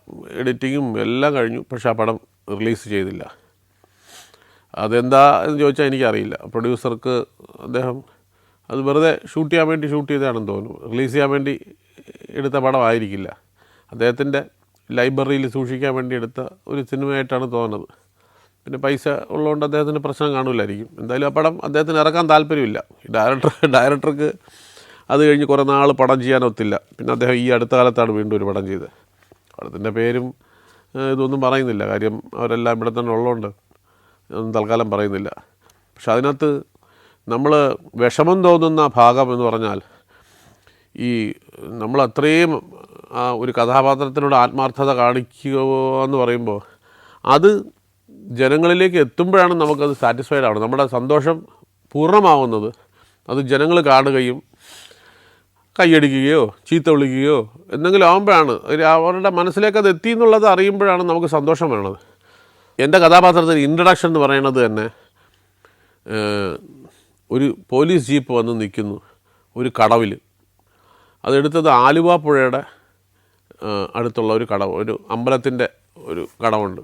എഡിറ്റിങ്ങും എല്ലാം കഴിഞ്ഞു. പക്ഷേ ആ പടം റിലീസ് ചെയ്തില്ല. അതെന്താ എന്ന് ചോദിച്ചാൽ എനിക്കറിയില്ല. പ്രൊഡ്യൂസർക്ക് അദ്ദേഹം അത് വെറുതെ ഷൂട്ട് ചെയ്യാൻ വേണ്ടി ഷൂട്ട് ചെയ്തതാണെന്ന് തോന്നുന്നു. റിലീസ് ചെയ്യാൻ വേണ്ടി എടുത്ത പടമായിരിക്കില്ല. അദ്ദേഹത്തിൻ്റെ ലൈബ്രറിയിൽ സൂക്ഷിക്കാൻ വേണ്ടി എടുത്ത ഒരു സിനിമയായിട്ടാണ് തോന്നുന്നത്. പിന്നെ പൈസ ഉള്ളതുകൊണ്ട് അദ്ദേഹത്തിന് പ്രശ്നം കാണില്ലായിരിക്കും. എന്തായാലും ആ പടം അദ്ദേഹത്തിന് ഇറക്കാൻ താല്പര്യമില്ല. ഡയറക്ടർക്ക് അത് കഴിഞ്ഞ് കുറേ നാൾ പടം ചെയ്യാനൊത്തില്ല. പിന്നെ അദ്ദേഹം ഈ അടുത്ത കാലത്താണ് വീണ്ടും ഒരു പടം ചെയ്തത്. പടത്തിൻ്റെ പേരും ഇതൊന്നും പറയുന്നില്ല, കാര്യം അവരെല്ലാം ഇവിടെ തന്നെ ഉള്ളതുകൊണ്ട് ഒന്നും തൽക്കാലം പറയുന്നില്ല. പക്ഷെ അതിനകത്ത് നമ്മൾ വിഷമം തോന്നുന്ന ഭാഗം എന്ന് പറഞ്ഞാൽ, ഈ നമ്മൾ അത്രയും ഒരു കഥാപാത്രത്തിനോട് ആത്മാർത്ഥത കാണിക്കുക എന്ന് പറയുമ്പോൾ അത് ജനങ്ങളിലേക്ക് എത്തുമ്പോഴാണ് നമുക്കത് സാറ്റിസ്ഫൈഡ് ആവുന്നത്. നമ്മുടെ സന്തോഷം പൂർണ്ണമാവുന്നത് അത് ജനങ്ങൾ കാണുകയും കൈയടിക്കുകയോ ചീത്ത വിളിക്കുകയോ എന്തെങ്കിലും ആകുമ്പോഴാണ്, അവരുടെ മനസ്സിലേക്ക് അത് എത്തി എന്നുള്ളത് അറിയുമ്പോഴാണ് നമുക്ക് സന്തോഷം വേണത്. എൻ്റെ കഥാപാത്രത്തിന് ഇൻട്രഡക്ഷൻ എന്ന് പറയുന്നത് തന്നെ ഒരു പോലീസ് ജീപ്പ് വന്ന് നിൽക്കുന്നു ഒരു കടവിൽ. അതെടുത്തത് ആലുവ പുഴയുടെ അടുത്തുള്ള ഒരു കടവ്, ഒരു അമ്പലത്തിൻ്റെ ഒരു കടവുണ്ട്.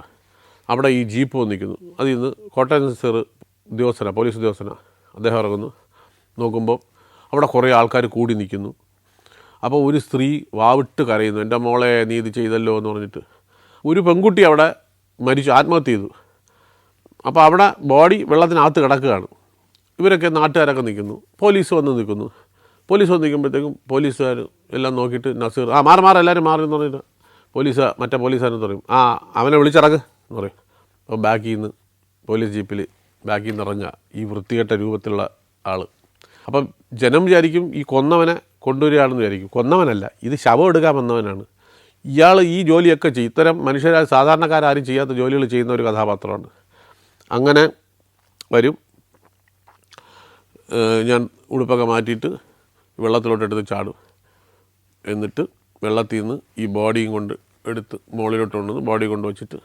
അവിടെ ഈ ജീപ്പ് വന്ന് നിൽക്കുന്നു. അതിൽ നിന്ന് കോട്ടയം നസീർ ഉദ്യോഗസ്ഥനാണ്, പോലീസ് ഉദ്യോഗസ്ഥനാണ്. അദ്ദേഹം ഇറങ്ങുന്നു. നോക്കുമ്പോൾ അവിടെ കുറേ ആൾക്കാർ കൂടി നിൽക്കുന്നു. അപ്പോൾ ഒരു സ്ത്രീ വാവിട്ട് കരയുന്നു, എൻ്റെ മോളെ നീ ഇത് ചെയ്തല്ലോ എന്ന് പറഞ്ഞിട്ട്. ഒരു പെൺകുട്ടി അവിടെ മരിച്ചു, ആത്മഹത്യ ചെയ്തു. അപ്പോൾ അവിടെ ബോഡി വെള്ളത്തിനകത്ത് കിടക്കുകയാണ്. ഇവരൊക്കെ നാട്ടുകാരൊക്കെ നിൽക്കുന്നു, പോലീസ് വന്ന് നിൽക്കുന്നു. പോലീസ് വന്ന് നിൽക്കുമ്പോഴത്തേക്കും പോലീസുകാർ എല്ലാം നോക്കിയിട്ട് നസീർ മാറി എല്ലാവരും മാറി എന്ന് പറഞ്ഞിട്ട് മറ്റേ പോലീസുകാരെന്ന് പറയും, അവനെ വിളിച്ചിറക്ക് എന്ന് പറയും. അപ്പോൾ ബാക്കിൽ നിന്ന് പോലീസ് ജീപ്പിൽ ബാക്കിൽ നിന്ന് ഇറങ്ങുക ഈ വൃത്തികെട്ട രൂപത്തിലുള്ള ആൾ. അപ്പം ജനം വിചാരിക്കും ഈ കൊന്നവനെ കൊണ്ടുവരികയാണെന്ന് വിചാരിക്കും. കൊന്നവനല്ല, ഇത് ശവം എടുക്കാൻ വന്നവനാണ്. ഇയാൾ ഈ ജോലിയൊക്കെ ചെയ്യും. ഇത്തരം മനുഷ്യരായ സാധാരണക്കാരും ചെയ്യാത്ത ജോലികൾ ചെയ്യുന്ന ഒരു കഥാപാത്രമാണ്. അങ്ങനെ വരും. ഞാൻ ഉടുപ്പൊക്കെ മാറ്റിയിട്ട് വെള്ളത്തിലോട്ടെടുത്ത് ചാടും. എന്നിട്ട് വെള്ളത്തിൽ നിന്ന് ഈ ബോഡിയും കൊണ്ട് എടുത്ത് മുകളിലോട്ട് കൊണ്ടുവന്ന് ബോഡി കൊണ്ട് വച്ചിട്ട്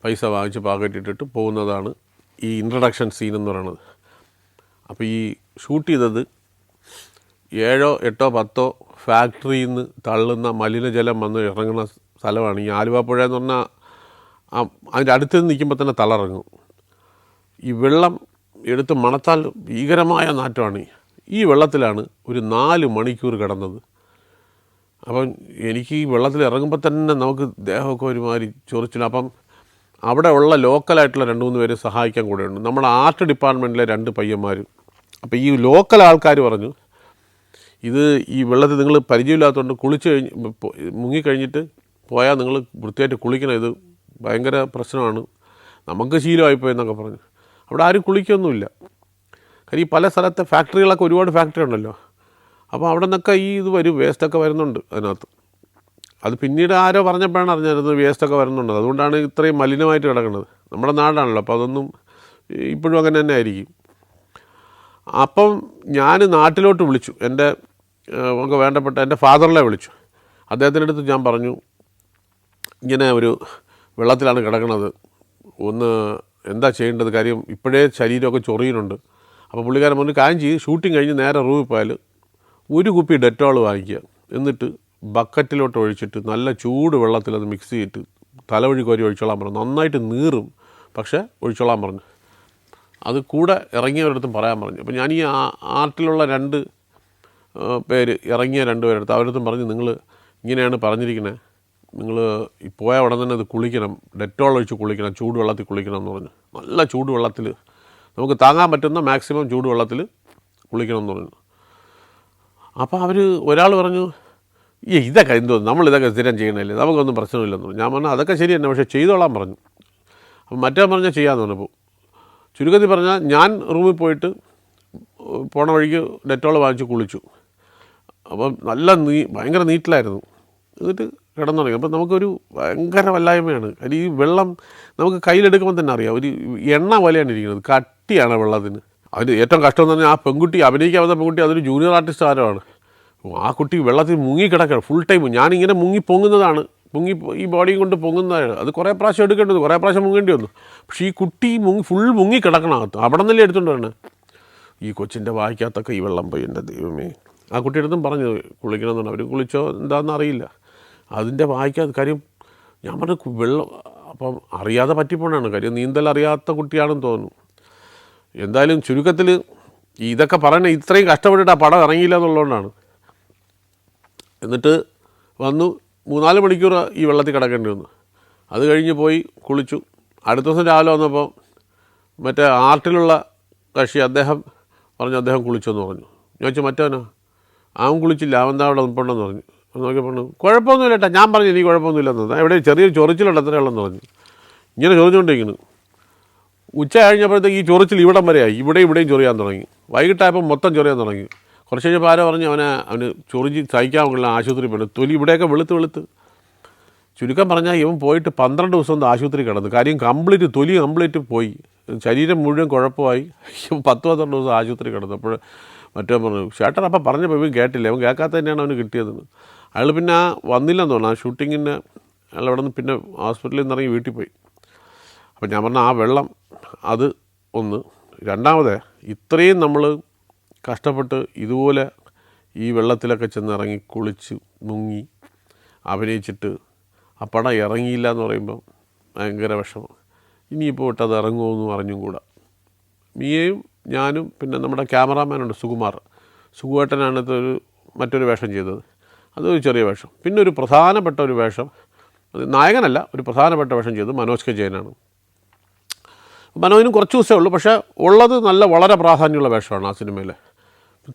പൈസ വാങ്ങിച്ച് പാക്കറ്റിട്ടിട്ട് പോകുന്നതാണ് ഈ ഇൻട്രഡക്ഷൻ സീൻ എന്ന് പറയുന്നത്. അപ്പോൾ ഈ ഷൂട്ട് ചെയ്തത് 7, 8, 10 ഫാക്ടറിയിൽ നിന്ന് തള്ളുന്ന മലിനജലം വന്ന് ഇറങ്ങുന്ന സ്ഥലമാണ് ഈ ആലുവ പുഴ എന്ന് പറഞ്ഞാൽ. അതിൻ്റെ അടുത്ത് നിൽക്കുമ്പോൾ തന്നെ തളറങ്ങും. ഈ വെള്ളം എടുത്ത് മണത്താൽ ഭീകരമായ നാറ്റമാണ്. ഈ വെള്ളത്തിലാണ് ഒരു 4 മണിക്കൂർ കിടന്നത്. അപ്പം എനിക്ക് ഈ വെള്ളത്തിൽ ഇറങ്ങുമ്പോൾ തന്നെ നമുക്ക് ദേഹമൊക്കെ ഒരുമാതിരി ചൊറിച്ചില്ല. അപ്പം അവിടെ ഉള്ള ലോക്കലായിട്ടുള്ള 2-3 പേര് സഹായിക്കാൻ കൂടെയുണ്ട്, നമ്മുടെ ആർട്ട് ഡിപ്പാർട്ട്മെൻറ്റിലെ 2 പയ്യന്മാർ. അപ്പോൾ ഈ ലോക്കൽ ആൾക്കാർ പറഞ്ഞു, ഇത് ഈ വെള്ളത്തിൽ നിങ്ങൾ പരിചയമില്ലാത്തതുകൊണ്ട് കുളിച്ച് മുങ്ങിക്കഴിഞ്ഞിട്ട് പോയാൽ നിങ്ങൾ വൃത്തിയായിട്ട് കുളിക്കണം, ഇത് ഭയങ്കര പ്രശ്നമാണ്, നമുക്ക് ശീലമായിപ്പോയെന്നൊക്കെ പറഞ്ഞു. അവിടെ ആരും കുളിക്കൊന്നുമില്ല. കാര്യം ഈ പല സ്ഥലത്തെ ഫാക്ടറികളൊക്കെ ഒരുപാട് ഫാക്ടറി ഉണ്ടല്ലോ, അപ്പോൾ അവിടെ നിന്നൊക്കെ ഈ ഇത് വരും, വേസ്റ്റൊക്കെ വരുന്നുണ്ട് അതിനകത്ത്. അത് പിന്നീട് ആരോ പറഞ്ഞപ്പോഴാണ് അറിഞ്ഞത് വേസ്റ്റൊക്കെ വരുന്നുണ്ട്, അതുകൊണ്ടാണ് ഇത്രയും മലിനമായിട്ട് കിടക്കുന്നത്. നമ്മുടെ നാടാണല്ലോ, അപ്പോൾ അതൊന്നും ഇപ്പോഴും അങ്ങനെ തന്നെ ആയിരിക്കും. അപ്പം ഞാൻ നാട്ടിലോട്ട് വിളിച്ചു, എൻ്റെ നമുക്ക് വേണ്ടപ്പെട്ട എൻ്റെ ഫാദറിനെ വിളിച്ചു. അദ്ദേഹത്തിൻ്റെ അടുത്ത് ഞാൻ പറഞ്ഞു, ഇങ്ങനെ ഒരു വെള്ളത്തിലാണ് കിടക്കുന്നത്, ഒന്ന് എന്താ ചെയ്യേണ്ടത്, കാര്യം ഇപ്പോഴേ ശരീരമൊക്കെ ചൊറിയുന്നുണ്ട്. അപ്പോൾ പുള്ളിക്കാരൻ പറഞ്ഞു, കാര്യം ചെയ്ത് ഷൂട്ടിങ് കഴിഞ്ഞ് നേരെ റൂമിൽ പോയാൽ 1 കുപ്പി ഡെറ്റോൾ വാങ്ങിക്കുക, എന്നിട്ട് ബക്കറ്റിലോട്ട് ഒഴിച്ചിട്ട് നല്ല ചൂട് വെള്ളത്തിൽ അത് മിക്സ് ചെയ്തിട്ട് തലവഴി കോരി ഒഴിച്ചോളാൻ പറഞ്ഞു. നന്നായിട്ട് നീറും, പക്ഷേ ഒഴിച്ചോളാൻ പറഞ്ഞു. അത് കൂടെ ഇറങ്ങിയവരടുത്തും പറയാൻ പറഞ്ഞു. അപ്പോൾ ഞാൻ ഈ ആർട്ടിലുള്ള 2 പേര് ഇറങ്ങിയ 2 പേരെടുത്ത് അവരടുത്തും പറഞ്ഞു, നിങ്ങൾ ഇങ്ങനെയാണ് പറഞ്ഞിരിക്കുന്നത്, നിങ്ങൾ പോയ ഉടൻ തന്നെ അത് കുളിക്കണം, ഡെറ്റോൾ ഒഴിച്ച് കുളിക്കണം, ചൂടുവെള്ളത്തിൽ കുളിക്കണം എന്ന് പറഞ്ഞു. നല്ല ചൂടുവെള്ളത്തിൽ നമുക്ക് താങ്ങാൻ പറ്റുന്ന മാക്സിമം ചൂടുവെള്ളത്തിൽ കുളിക്കണം എന്ന് പറഞ്ഞു. അപ്പോൾ അവർ ഒരാൾ പറഞ്ഞു, ഇതൊക്കെ എന്തോ നമ്മളിതൊക്കെ സ്ഥിരം ചെയ്യണമല്ലേ, നമുക്കൊന്നും പ്രശ്നമില്ലെന്ന് പറഞ്ഞു. ഞാൻ പറഞ്ഞു അതൊക്കെ ശരി തന്നെ, പക്ഷേ ചെയ്തോളാൻ പറഞ്ഞു. അപ്പം മറ്റേ പറഞ്ഞാൽ ചെയ്യാമെന്ന് പറഞ്ഞപ്പോൾ ചുരുക്കത്തിൽ പറഞ്ഞാൽ ഞാൻ റൂമിൽ പോയിട്ട് പോണ വഴിക്ക് ഡെറ്റോൾ വാങ്ങിച്ച് കുളിച്ചു. അപ്പം നല്ല ഭയങ്കര നീറ്റിലായിരുന്നു. എന്നിട്ട് കിടന്നുറങ്ങി. അപ്പം നമുക്കൊരു ഭയങ്കര വല്ലായ്മയാണ്. കാര്യം ഈ വെള്ളം നമുക്ക് കയ്യിലെടുക്കുമ്പോൾ തന്നെ അറിയാം, ഒരു എണ്ണ പോലെയാണ് ഇരിക്കുന്നത്, കട്ടിയാണ് വെള്ളത്തിന്. അതിന് ഏറ്റവും കഷ്ടം എന്ന് പറഞ്ഞാൽ ആ പെൺകുട്ടി, അഭിനയിക്കാൻ വന്ന പെൺകുട്ടി അതൊരു ജൂനിയർ ആർട്ടിസ്റ്റ് ആരമാണ്. ആ കുട്ടി വെള്ളത്തിൽ മുങ്ങിക്കിടക്കണം ഫുൾ ടൈം. ഞാനിങ്ങനെ മുങ്ങി പൊങ്ങുന്നതാണ്, ഈ ബോഡിയും കൊണ്ട് പൊങ്ങുന്നതാണ്. അത് കുറേ പ്രാവശ്യം എടുക്കേണ്ടത്, കുറേ പ്രാവശ്യം മുങ്ങേണ്ടി വന്നു. പക്ഷേ ഈ കുട്ടി ഫുൾ മുങ്ങിക്കിടക്കണം അകത്ത്. അവിടെ നിന്നല്ലേ എടുത്തുകൊണ്ട് വരണേ. ഈ കൊച്ചിൻ്റെ വായിക്കകത്തൊക്കെ ഈ വെള്ളം പോയി. എൻ്റെ ദൈവമേ, ആ കുട്ടിയുടെ അടുത്തും പറഞ്ഞു കുളിക്കണമെന്നുണ്ട്. അവർ കുളിച്ചോ എന്താണെന്ന് അറിയില്ല. അതിൻ്റെ വായിക്കകത്ത് കാര്യം ഞാൻ പറഞ്ഞു വെള്ളം, അപ്പം അറിയാതെ പറ്റിപ്പോണാണ്. കാര്യം നീന്തൽ അറിയാത്ത കുട്ടിയാണെന്ന് തോന്നുന്നു. എന്തായാലും ചുരുക്കത്തിൽ ഇതൊക്കെ പറയണേ, ഇത്രയും കഷ്ടപ്പെട്ടിട്ട് ആ പടം ഇറങ്ങിയില്ല എന്നുള്ളതുകൊണ്ടാണ്. എന്നിട്ട് വന്നു 3-4 മണിക്കൂർ ഈ വെള്ളത്തിൽ കിടക്കേണ്ടി വന്നു. അത് കഴിഞ്ഞ് പോയി കുളിച്ചു. അടുത്ത ദിവസം രാവിലെ വന്നപ്പോൾ മറ്റേ ആർട്ടിലുള്ള കക്ഷി അദ്ദേഹം പറഞ്ഞു അദ്ദേഹം കുളിച്ചെന്ന് പറഞ്ഞു. ഞാൻ ചോദിച്ചു മറ്റവനോ? അവൻ കുളിച്ചില്ല, അവൻ എന്താ അവിടെ നിൽപ്പുണ്ടെന്ന് പറഞ്ഞു. നോക്കിയപ്പോൾ കുഴപ്പമൊന്നുമില്ല കേട്ടോ, ഞാൻ പറഞ്ഞു എനിക്ക് കുഴപ്പമൊന്നുമില്ലെന്ന്. എവിടെ ചെറിയൊരു ചൊറിച്ചിലുണ്ട് അത്രയേ ഉള്ളെന്ന് പറഞ്ഞു. ഇങ്ങനെ ചൊറിച്ചുകൊണ്ടിരിക്കുന്നു. ഉച്ച കഴിഞ്ഞപ്പോഴത്തേക്ക് ഈ ചൊറിച്ചിൽ ഇവിടം വരെയായി, ഇവിടെയും ചൊറിയാൻ തുടങ്ങി. വൈകിട്ടായപ്പോൾ മൊത്തം ചൊറിയാൻ തുടങ്ങി. കുറച്ച് കഴിഞ്ഞപ്പോൾ ആരോ പറഞ്ഞു അവന് ചൊറിച്ച് സഹിക്കാൻ കൊള്ളില്ല, ആശുപത്രി പോയി. തൊലി ഇവിടെയൊക്കെ വെളുത്ത് ചുരുക്കം പറഞ്ഞാൽ ഇവൻ പോയിട്ട് 12 ദിവസം ആശുപത്രി കിടന്നു. കാര്യം തൊലി കംപ്ലീറ്റ് പോയി, ശരീരം മുഴുവൻ കുഴപ്പമായി. 10-12 ദിവസം ആശുപത്രി കിടന്നു. അപ്പോൾ മറ്റേ പറഞ്ഞു ചേട്ടൻ അപ്പം പറഞ്ഞപ്പോൾ ഇവൻ കേട്ടില്ല, അവൻ കേൾക്കാത്ത തന്നെയാണ് അവന് കിട്ടിയതെന്ന്. അയാൾ പിന്നെ വന്നില്ലെന്ന് തോന്നുന്നു ആ ഷൂട്ടിങ്ങിന്. അയാൾ അവിടെ നിന്ന് പിന്നെ ഹോസ്പിറ്റലിൽ നിന്ന് ഇറങ്ങി വീട്ടിൽ പോയി. അപ്പം ഞാൻ പറഞ്ഞ ആ വെള്ളം അത് ഒന്ന്. രണ്ടാമത് ഇത്രയും നമ്മൾ കഷ്ടപ്പെട്ട് ഇതുപോലെ ഈ വെള്ളത്തിലൊക്കെ ചെന്ന് ഇറങ്ങി കുളിച്ച് മുങ്ങി അഭിനയിച്ചിട്ട് ആ പടം ഇറങ്ങിയില്ല എന്ന് പറയുമ്പം ഭയങ്കര വിഷമം. ഇനിയിപ്പോൾ വിട്ടത് ഇറങ്ങുമെന്നും അറിഞ്ഞും കൂടാ. മിയയും ഞാനും പിന്നെ നമ്മുടെ ക്യാമറാമാനുണ്ട് സുകുവേട്ടനാണ് മറ്റൊരു വേഷം ചെയ്തത്. അതൊരു ചെറിയ വേഷം. പിന്നെ ഒരു പ്രധാനപ്പെട്ട ഒരു വേഷം, അത് നായകനല്ല, ഒരു പ്രധാനപ്പെട്ട വേഷം ചെയ്തത് മനോജ് കെ ജയനാണ്. മനോജിനും കുറച്ച് ദിവസമേ ഉള്ളൂ, പക്ഷേ ഉള്ളത് വളരെ പ്രാധാന്യമുള്ള വേഷമാണ് ആ സിനിമയിൽ.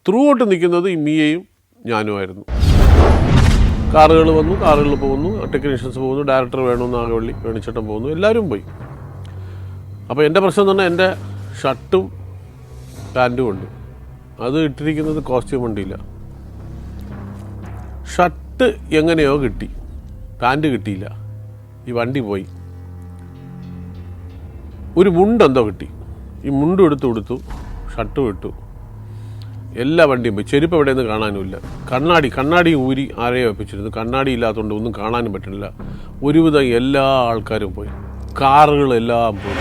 ത്രൂ ഔട്ട് നിൽക്കുന്നത് ഈ മിയയും ഞാനുമായിരുന്നു. കാറുകൾ വന്നു, കാറുകളിൽ പോകുന്നു, ടെക്നീഷ്യൻസ് പോകുന്നു, ഡയറക്ടർ വേണമെന്ന് നാഗവള്ളി വേണിച്ചേട്ടൻ പോകുന്നു, എല്ലാവരും പോയി. അപ്പോൾ എൻ്റെ പ്രശ്നം എന്ന് പറഞ്ഞാൽ എൻ്റെ ഷർട്ടും പാൻറ്റും ഉണ്ട്, അത് ഇട്ടിരിക്കുന്നത് കോസ്റ്റ്യൂം വണ്ടിയില്ല. ഷർട്ട് എങ്ങനെയോ കിട്ടി, പാൻറ്റ് കിട്ടിയില്ല, ഈ വണ്ടി പോയി. ഒരു മുണ്ടെന്തോ കിട്ടി, ഈ മുണ്ടും എടുത്തു, ഷർട്ടും ഇട്ടു, എല്ലാ വണ്ടിയും പോയി. ചെരുപ്പ് എവിടെയൊന്നും കാണാനുമില്ല. കണ്ണാടി ഊരി ആരെയോ വെപ്പിച്ചിരുന്നു. കണ്ണാടി ഇല്ലാത്തതുകൊണ്ട് ഒന്നും കാണാനും പറ്റുന്നില്ല. ഒരുവിധം എല്ലാ ആൾക്കാരും പോയി, കാറുകളെല്ലാം പോയി.